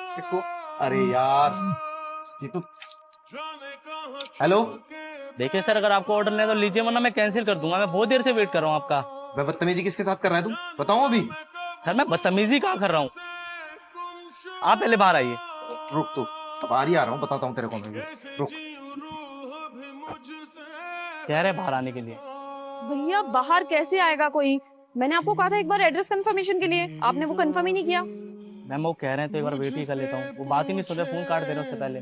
देखो, अरे यार ये तो। हेलो। देखिए सर, अगर आपको ऑर्डर नहीं है तो लीजिए, वरना मैं कैंसिल कर दूंगा। मैं बहुत देर से वेट कर रहा हूँ आपका। मैं बदतमीजी किसके साथ कर रहा है, तुम बताओ अभी। सर मैं बदतमीजी कहाँ कर रहा हूँ? आप पहले बाहर आइए। रुक तू, बाहर ही आ रहा हूँ, बताता हूँ तेरे को मैं भी। रुक। कह रहे हैं बाहर आने के लिए। भैया बाहर कैसे आएगा कोई? मैंने आपको कहा था एक बार एड्रेस कंफर्मेशन के लिए, आपने वो कंफर्म ही नहीं किया। मैम वो कह रहे हैं तो एक बार वेट ही कर लेता हूँ। वो बात ही नहीं सुन रहे, फोन काट दे रहे हैं उससे पहले।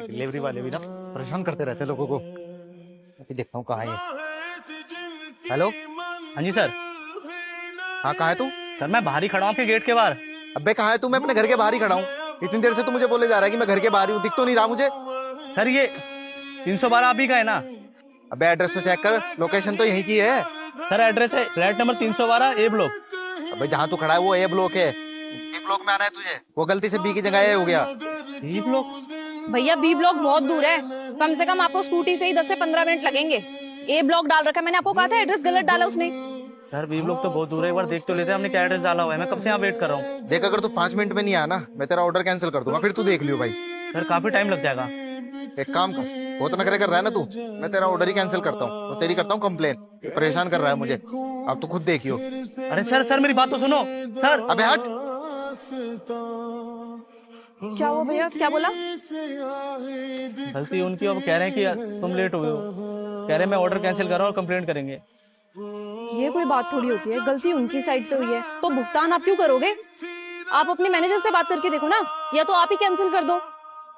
डिलीवरी वाले भी ना परेशान करते रहते हैं लोगों को। अभी देखता हूँ कहाँ है ये। हेलो। हाँ जी सर। हाँ, कहाँ है तू? सर मैं बाहर ही खड़ा हूँ आपके गेट के बाहर। अबे कहाँ है तू? मैं अपने घर के बाहर ही खड़ा हूँ। इतनी देर से तू मुझे बोले जा रहा है कि मैं घर के बाहर ही हूँ, दिख तो नहीं रहा मुझे। सर ये 312 आप ही का है ना? अबे एड्रेस तो चेक कर, लोकेशन तो यहीं की है। सर एड्रेस है फ्लैट नंबर 312 ए ब्लॉक। अबे जहाँ तू खड़ा है वो ए ब्लॉक है। बी ब्लॉक में आना है तुझे, वो गलती से बी की जगह ए हो गया। B block? भैया बी ब्लॉक बहुत दूर है, कम से कम आपको स्कूटी से ही 10 से 15 मिनट लगेंगे। ए ब्लॉक डाल रखा है, मैंने आपको कहा था एड्रेस गलत डाला उसने। सर बी ब्लॉक तो बहुत दूर है, एक बार देख तो लेते हैं हमने क्या एड्रेस डाला हुआ है। मैं कब से यहाँ वेट कर रहा हूँ। देख, अगर तू 5 मिनट में नहीं आया ना, मैं तेरा ऑर्डर कैंसिल कर दूंगा, फिर तू देख लियो भाई। सर काफी टाइम लग जाएगा। एक काम कर, बहुत नखरे कर रहा है ना तू, मैं तेरा ऑर्डर ही कैंसिल करता हूँ और तेरी करता हूँ कंप्लेन। परेशान कर रहा है मुझे, अब तू खुद देखियो। अरे सर सर मेरी बात तो सुनो सर। अबे हट। क्या हुआ भैया, क्या बोला? गलती उनकी, अब कह रहे हैं कि तुम लेट हुए हो। कह रहे हैं मैं ऑर्डर कैंसिल कर रहा हूँ और कंप्लेंट करेंगे। ये कोई बात थोड़ी होती है, गलती उनकी साइड से हुई है तो भुगतान आप क्यों करोगे? आप अपने मैनेजर से बात करके देखो ना, या तो आप ही कैंसिल कर दो।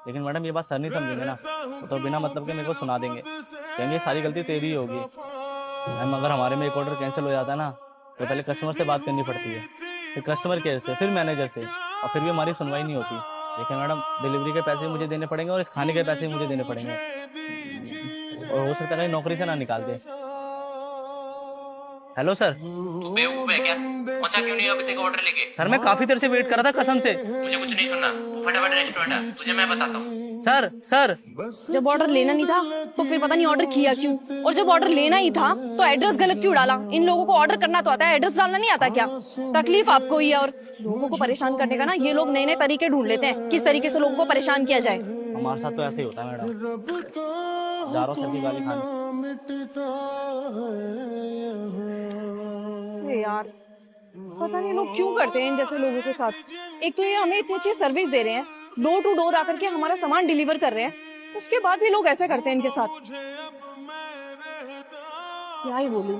लेकिन मैडम ये बात सर नहीं समझेंगे ना, वो तो बिना मतलब के मेरे को सुना देंगे, कहेंगे सारी गलती तेरी ही होगी। मैम अगर हमारे में एक ऑर्डर कैंसिल हो जाता है ना, तो पहले कस्टमर से बात करनी पड़ती है, फिर कस्टमर केयर से, फिर मैनेजर से, और फिर भी हमारी सुनवाई नहीं होती। लेकिन मैडम डिलीवरी के पैसे मुझे देने पड़ेंगे और इस खाने के पैसे मुझे देने पड़ेंगे, और हो सकता है कहीं नौकरी से ना निकाल दे। Hello sir. तू बेवकूफ है क्या? पहुंचा क्यों नहीं अभी तक ऑर्डर लेके? सर मैं काफी देर से वेट कर रहा था कसम से। मुझे कुछ नहीं सुनना, तू फटाफट रेस्टोरेंट आ, तुझे मैं बताता हूँ। Sir sir. जब ऑर्डर लेना नहीं था तो फिर पता नहीं ऑर्डर किया क्यों, और जब ऑर्डर लेना ही था तो एड्रेस गलत क्यों डाला? इन लोगों को ऑर्डर करना तो आता है, एड्रेस डालना नहीं आता क्या? तकलीफ आपको ही है, और लोगों को परेशान करने का ना ये लोग नए नए तरीके ढूंढ लेते हैं, किस तरीके से लोगों को परेशान किया जाए। हमारे साथ तो ऐसे ही होता है मैडम। जा रहा हूँ सर की गाली खाने। अरे यार, पता नहीं लोग क्यों करते हैं इन जैसे लोगों के साथ। एक तो ये हमें इतनी अच्छी सर्विस दे रहे हैं, डोर टू डोर आकर के हमारा सामान डिलीवर कर रहे हैं, उसके बाद भी लोग ऐसे करते हैं इनके साथ। क्या ही बोलूं।